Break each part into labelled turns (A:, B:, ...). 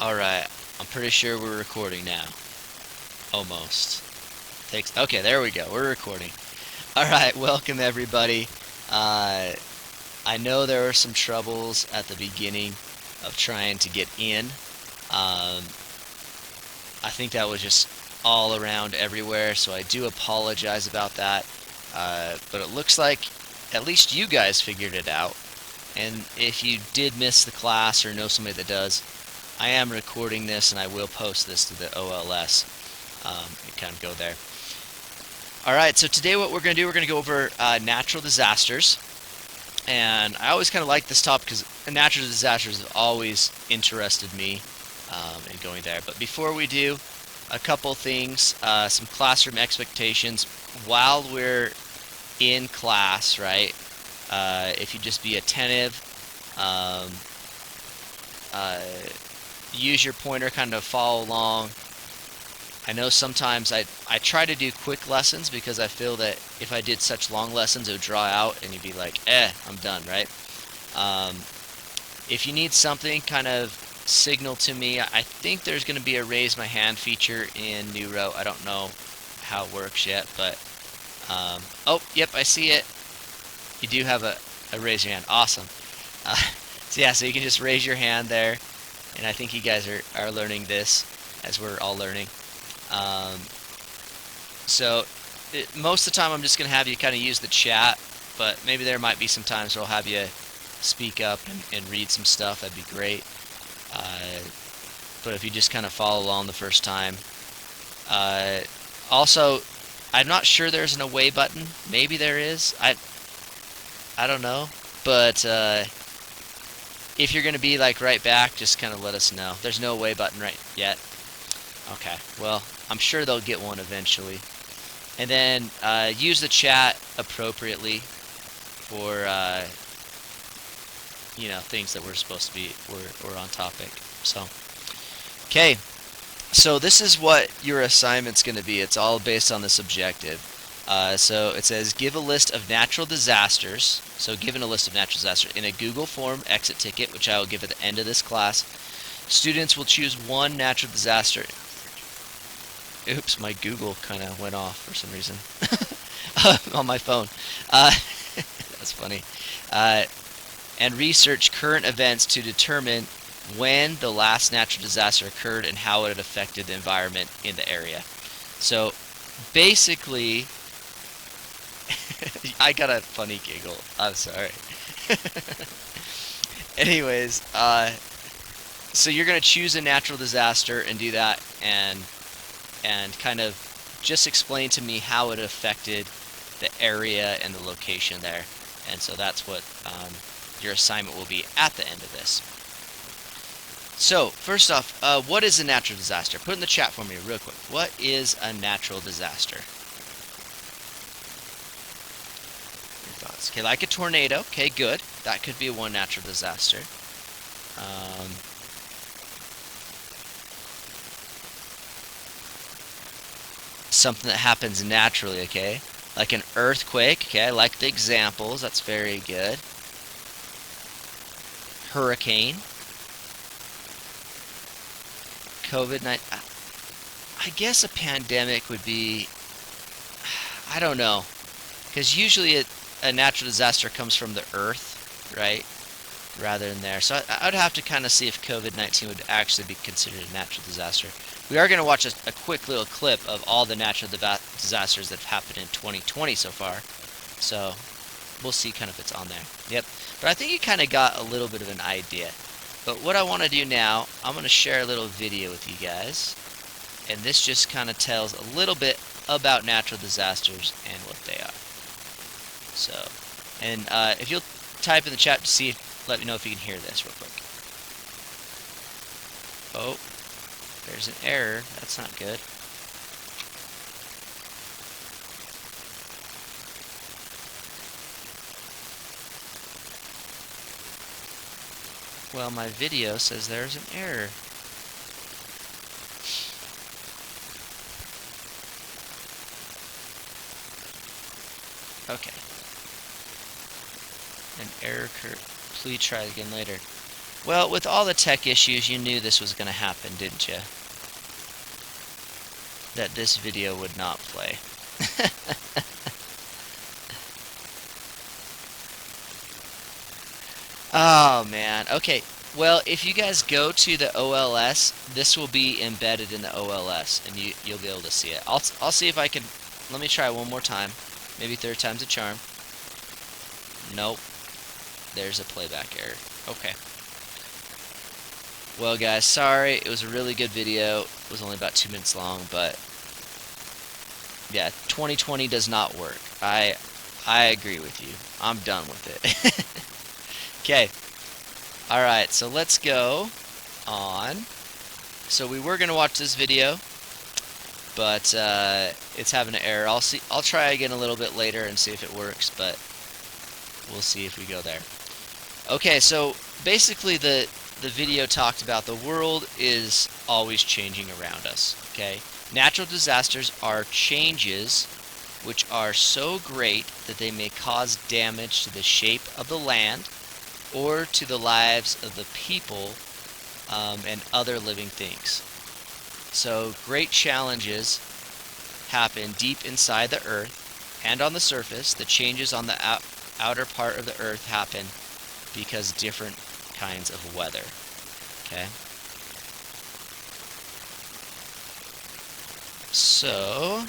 A: Alright, I'm pretty sure we're recording now. Almost. Okay, there we go. We're recording. Alright, welcome everybody. I know there were some troubles at the beginning of trying to get in. I think that was just all around everywhere, so I do apologize about that. But it looks like at least you guys figured it out. And if you did miss the class or know somebody that does, I am recording this and I will post this to the OLS. You kind of go there. Alright, so today what we're going to do, we're going to go over natural disasters. And I always kind of like this topic because natural disasters have always interested me in going there. But before we do, a couple things, some classroom expectations while we're in class, right? If you just be attentive, use your pointer, kind of follow along. I know sometimes I try to do quick lessons because I feel that if I did such long lessons, it would draw out and you'd be like, I'm done, right? If you need something, kind of signal to me. I think there's going to be a raise my hand feature in Neuro. I don't know how it works yet, but oh, yep, I see it. You do have a raise your hand. Awesome. So yeah, so you can just raise your hand there, and I think you guys are learning this as we're all learning. Most of the time I'm just going to have you kind of use the chat, but maybe there might be some times where I'll have you speak up and read some stuff. That'd be great. But if you just kind of follow along the first time. Also, I'm not sure there's an away button. Maybe there is. I don't know. But if you're going to be like right back, just kind of let us know. There's no away button right yet. Okay, well, I'm sure they'll get one eventually. And then use the chat appropriately for things that we're supposed to be we're on topic. So, okay. So this is what your assignment's going to be. It's all based on this objective. So it says give a list of natural disasters. So given a list of natural disasters in a Google form exit ticket, which I will give at the end of this class. Students will choose one natural disaster. Oops, my Google kind of went off for some reason on my phone. That's funny. And research current events to determine when the last natural disaster occurred and how it affected the environment in the area. So basically, I got a funny giggle. I'm sorry. Anyways, so you're going to choose a natural disaster and do that and kind of just explain to me how it affected the area and the location there. And so that's what your assignment will be at the end of this. So, first off, what is a natural disaster? Put in the chat for me real quick. What is a natural disaster? Your thoughts. Okay, like a tornado. Okay, good. That could be one natural disaster. Something that happens naturally, okay? Like an earthquake, okay? I like the examples. That's very good. Hurricane. COVID-19. I guess a pandemic would be, I don't know, because usually a natural disaster comes from the earth, right, rather than there. So I would have to kind of see if COVID-19 would actually be considered a natural disaster. We are going to watch a quick little clip of all the natural disasters that have happened in 2020 so far, so we'll see kind of if it's on there. Yep, but I think you kind of got a little bit of an idea. But what I want to do now, I'm going to share a little video with you guys. And this just kind of tells a little bit about natural disasters and what they are. So, and if you'll type in the chat to see, let me know if you can hear this real quick. Oh, there's an error. That's not good. Well, my video says there's an error. Okay. An error occurred. Please try again later. Well, with all the tech issues, you knew this was going to happen, didn't you? That this video would not play. Oh, man. Okay. Well, if you guys go to the OLS, this will be embedded in the OLS, and you'll be able to see it. I'll see if I can. Let me try one more time. Maybe third time's a charm. Nope. There's a playback error. Okay. Well, guys, sorry. It was a really good video. It was only about 2 minutes long, but yeah, 2020 does not work. I agree with you. I'm done with it. Okay. All right, so let's go on. So we were gonna watch this video, but it's having an error. I'll try again a little bit later and see if it works, but we'll see if we go there. Okay, so basically the video talked about the world is always changing around us. Okay, natural disasters are changes which are so great that they may cause damage to the shape of the land or to the lives of the people and other living things. So great challenges happen deep inside the earth and on the surface. The changes on the outer part of the earth happen because different kinds of weather. Okay. So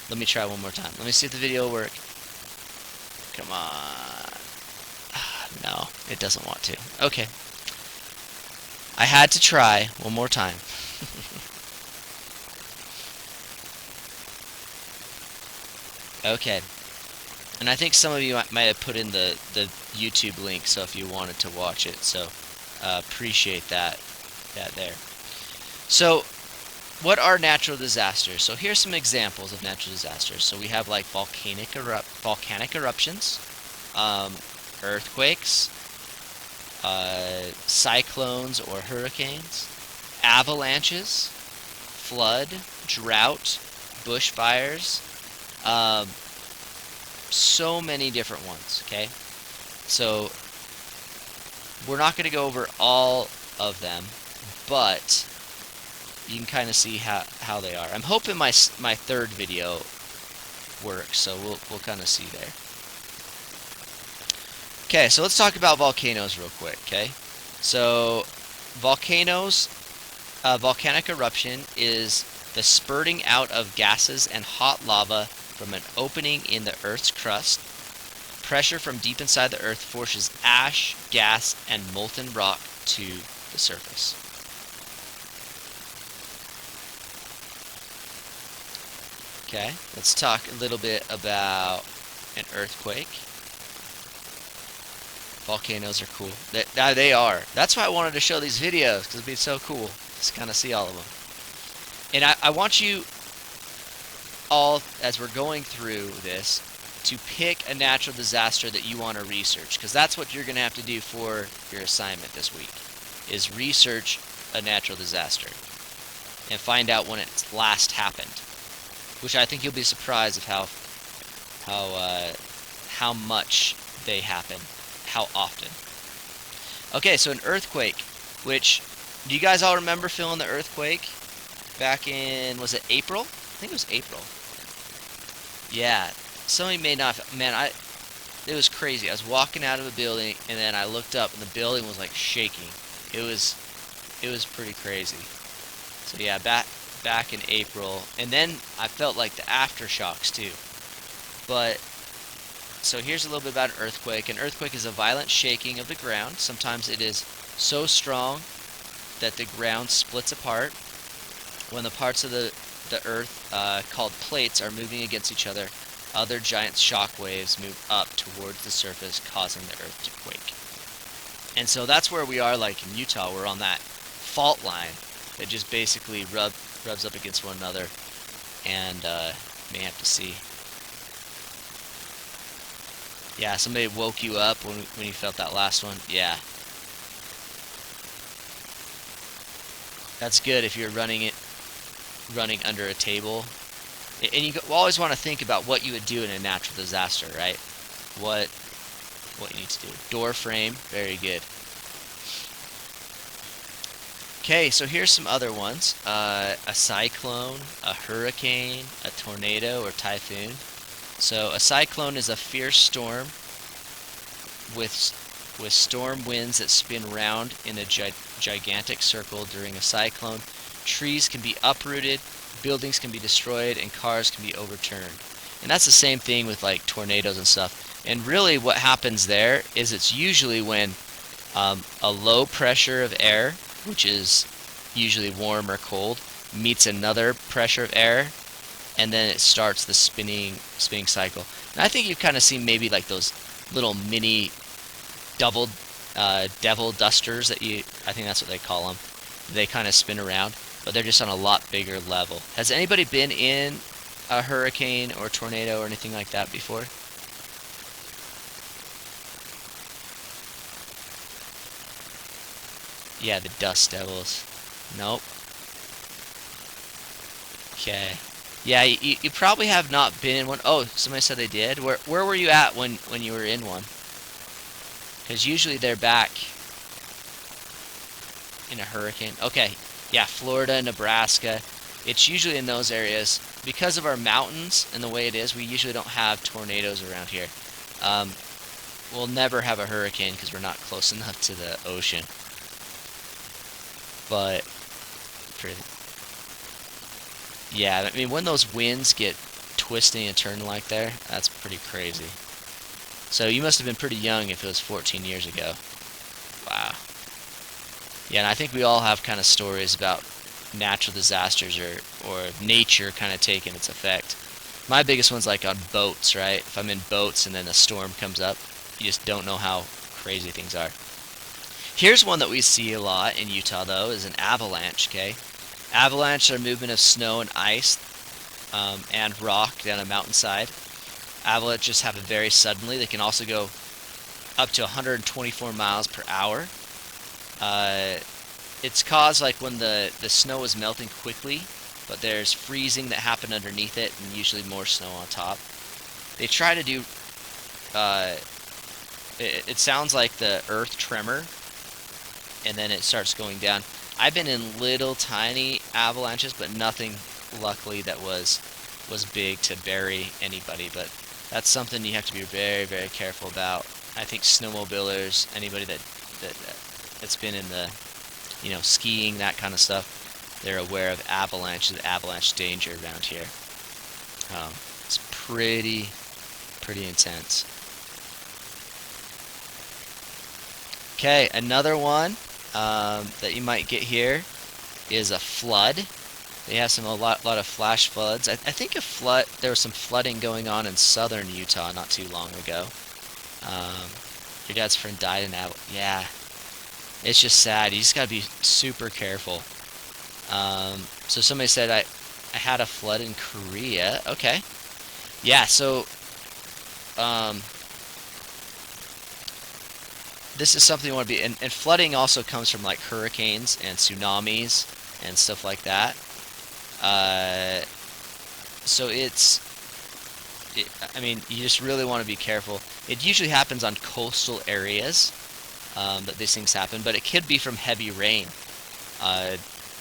A: let me try one more time. Let me see if the video will work. Come on. No, it doesn't want to. Okay. I had to try one more time. Okay. And I think some of you might have put in the YouTube link, so if you wanted to watch it. So appreciate that there. So what are natural disasters? So here's some examples of natural disasters. So we have like volcanic eruptions, earthquakes, cyclones or hurricanes, avalanches, flood, drought, bushfires, so many different ones. Okay, so we're not going to go over all of them, but you can kind of see how they are. I'm hoping my third video works, so we'll kind of see there. Okay, so let's talk about volcanoes real quick. Okay, so volcanoes, volcanic eruption is the spurting out of gases and hot lava from an opening in the Earth's crust. Pressure from deep inside the Earth forces ash, gas, and molten rock to the surface. Okay, let's talk a little bit about an earthquake. Volcanoes are cool. They are. That's why I wanted to show these videos, because it'd be so cool to kind of see all of them. And I want you all, as we're going through this, to pick a natural disaster that you want to research, because that's what you're going to have to do for your assignment this week, is research a natural disaster and find out when it last happened. Which I think you'll be surprised of how much they happen, how often. Okay, so an earthquake, which, do you guys all remember feeling the earthquake back in, was it April? I think it was April. Yeah, some of you may not, man, it was crazy. I was walking out of a building, and then I looked up, and the building was like shaking. It was pretty crazy. So yeah, back in April, and then I felt like the aftershocks too. But so here's a little bit about an earthquake. An earthquake is a violent shaking of the ground. Sometimes it is so strong that the ground splits apart. When the parts of the earth called plates are moving against each other, other giant shock waves move up towards the surface, causing the earth to quake. And so that's where we are, like in Utah. We're on that fault line that just basically rubs up against one another, and may have to see. Yeah, somebody woke you up when you felt that last one. Yeah, that's good if you're running under a table. And you always want to think about what you would do in a natural disaster, right? What what you need to do. Door frame, very good. Okay, so here's some other ones. A cyclone, a hurricane, a tornado, or typhoon. So a cyclone is a fierce storm with storm winds that spin round in a gigantic circle. During a cyclone, trees can be uprooted, buildings can be destroyed, and cars can be overturned. And that's the same thing with like tornadoes and stuff. And really what happens there is it's usually when a low pressure of air, which is usually warm or cold, meets another pressure of air, and then it starts the spinning cycle. And I think you've kind of seen maybe like those little mini devil dusters that I think that's what they call them. They kind of spin around, but they're just on a lot bigger level. Has anybody been in a hurricane or tornado or anything like that before? Yeah, the dust devils. Nope. Okay. Yeah, you probably have not been in one. Oh, somebody said they did. Where were you at when you were in one? Because usually they're back in a hurricane. Okay. Yeah, Florida, Nebraska. It's usually in those areas. Because of our mountains and the way it is, we usually don't have tornadoes around here. We'll never have a hurricane because we're not close enough to the ocean. But yeah, I mean, when those winds get twisting and turning like there, that's pretty crazy. So you must have been pretty young if it was 14 years ago. Wow. Yeah, and I think we all have kind of stories about natural disasters or nature kind of taking its effect. My biggest one's like on boats, right? If I'm in boats and then a storm comes up, you just don't know how crazy things are. Here's one that we see a lot in Utah, though, is an avalanche, okay? Avalanches are movement of snow and ice and rock down a mountainside. Avalanches happen very suddenly. They can also go up to 124 miles per hour. It's caused like when the snow is melting quickly, but there's freezing that happened underneath it and usually more snow on top. They try to do... it sounds like the earth tremor, and then it starts going down. I've been in little tiny avalanches, but nothing, luckily, that was big to bury anybody. But that's something you have to be very, very careful about. I think snowmobilers, anybody that's been in the, skiing, that kind of stuff, they're aware of avalanches, avalanche danger around here. It's pretty intense. Okay, another one that you might get here is a flood. They have a lot of flash floods. I think there was some flooding going on in southern Utah not too long ago. Your dad's friend died in that. Yeah, it's just sad. You just gotta be super careful. So somebody said I had a flood in Korea. Okay, yeah. So this is something you want to be, and flooding also comes from like hurricanes and tsunamis and stuff like that. So I mean, you just really want to be careful. It usually happens on coastal areas that these things happen, but it could be from heavy rain.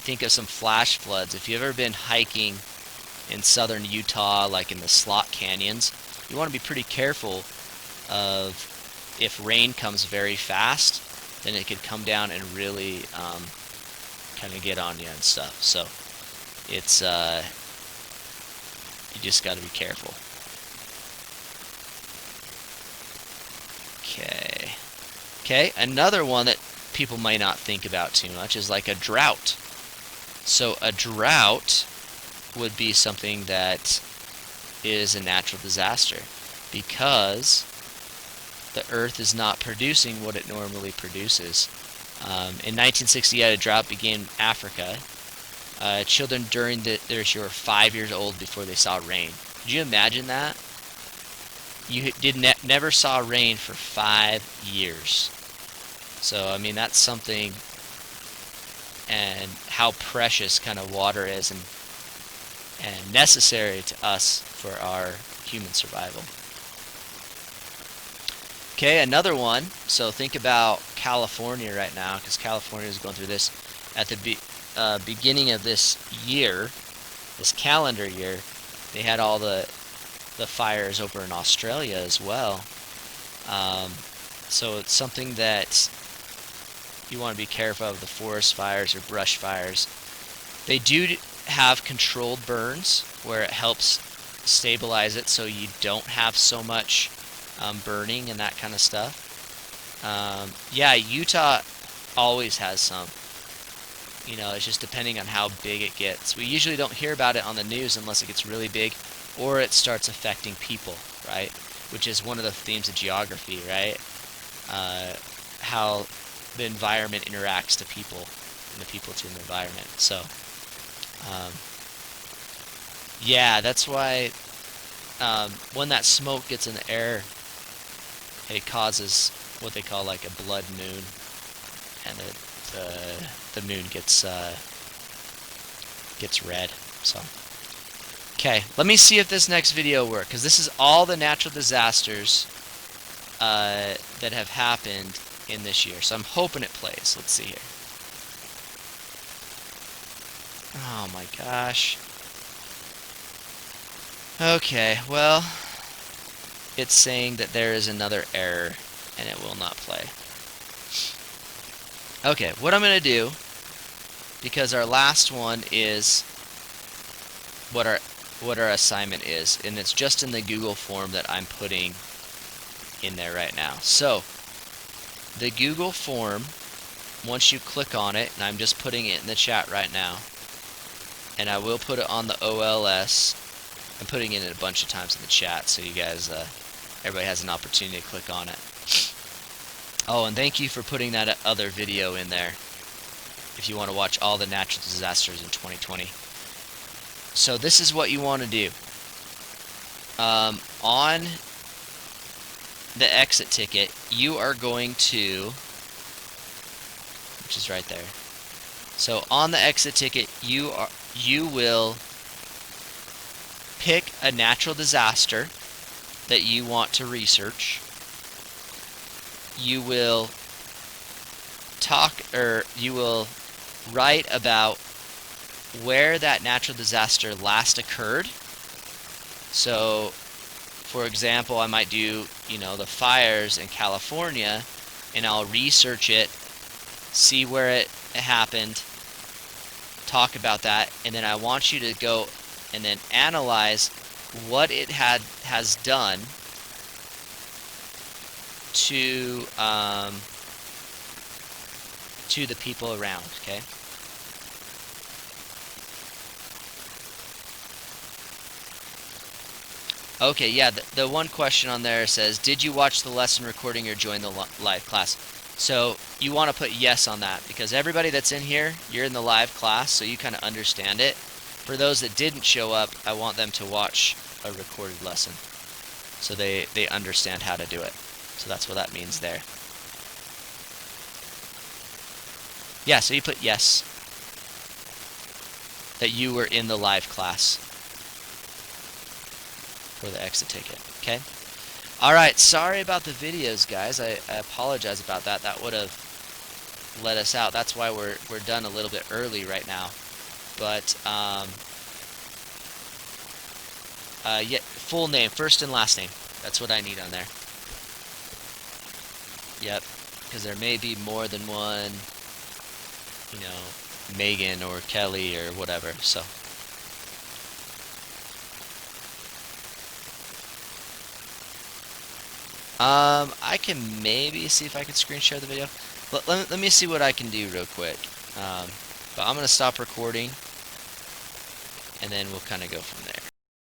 A: Think of some flash floods. If you've ever been hiking in southern Utah, like in the slot canyons, you want to be pretty careful of if rain comes very fast, then it could come down and really kind of get on you and stuff. So it's you just got to be careful. Okay, another one that people might not think about too much is like a drought. So a drought would be something that is a natural disaster because the earth is not producing what it normally produces. In 1968, a drought began in Africa. Children during their age were 5 years old before they saw rain. Could you imagine that? You never saw rain for 5 years. So I mean, that's something, and how precious kind of water is and necessary to us for our human survival. Okay, another one. So think about California right now, because California is going through this at the beginning of this year, this calendar year. They had all the fires over in Australia as well. So it's something that you want to be careful of, the forest fires or brush fires. They do have controlled burns where it helps stabilize it so you don't have so much burning and that kind of stuff. Yeah, Utah always has some. You know, it's just depending on how big it gets. We usually don't hear about it on the news unless it gets really big or it starts affecting people, right? Which is one of the themes of geography, right? How the environment interacts to people and the people to the environment. So, yeah, that's why when that smoke gets in the air, it causes what they call like a blood moon, and the moon gets red. So, okay, let me see if this next video works, because this is all the natural disasters that have happened in this year. So I'm hoping it plays. Let's see here. Oh my gosh. Okay, well, it's saying that there is another error and it will not play. Okay, what I'm going to do, because our last one is what our assignment is, and it's just in the Google form that I'm putting in there right now. So the Google form, once you click on it, and I'm just putting it in the chat right now, and I will put it on the OLS. I'm putting it in a bunch of times in the chat so you guys, everybody has an opportunity to click on it. Oh, and thank you for putting that other video in there if you want to watch all the natural disasters in 2020. So this is what you want to do. On the exit ticket, you are going to, which is right there. So on the exit ticket, you will pick a natural disaster that you want to research. You will you will write about where that natural disaster last occurred. So, for example, I might do, the fires in California, and I'll research it, see where it happened, talk about that, and then I want you to go and then analyze what it has done to the people around, okay? Okay, yeah, the one question on there says, did you watch the lesson recording or join the live class? So you want to put yes on that, because everybody that's in here, you're in the live class, so you kind of understand it. For those that didn't show up, I want them to watch a recorded lesson so they understand how to do it. So that's what that means there. Yeah, so you put yes, that you were in the live class for the exit ticket, okay? Alright, sorry about the videos, guys. I apologize about that. That would have let us out. That's why we're done a little bit early right now. But, yeah, full name, first and last name. That's what I need on there. Yep, because there may be more than one, Megan or Kelly or whatever, so. I can maybe see if I can screen share the video. Let me see what I can do real quick. But I'm going to stop recording, and then we'll kind of go from there.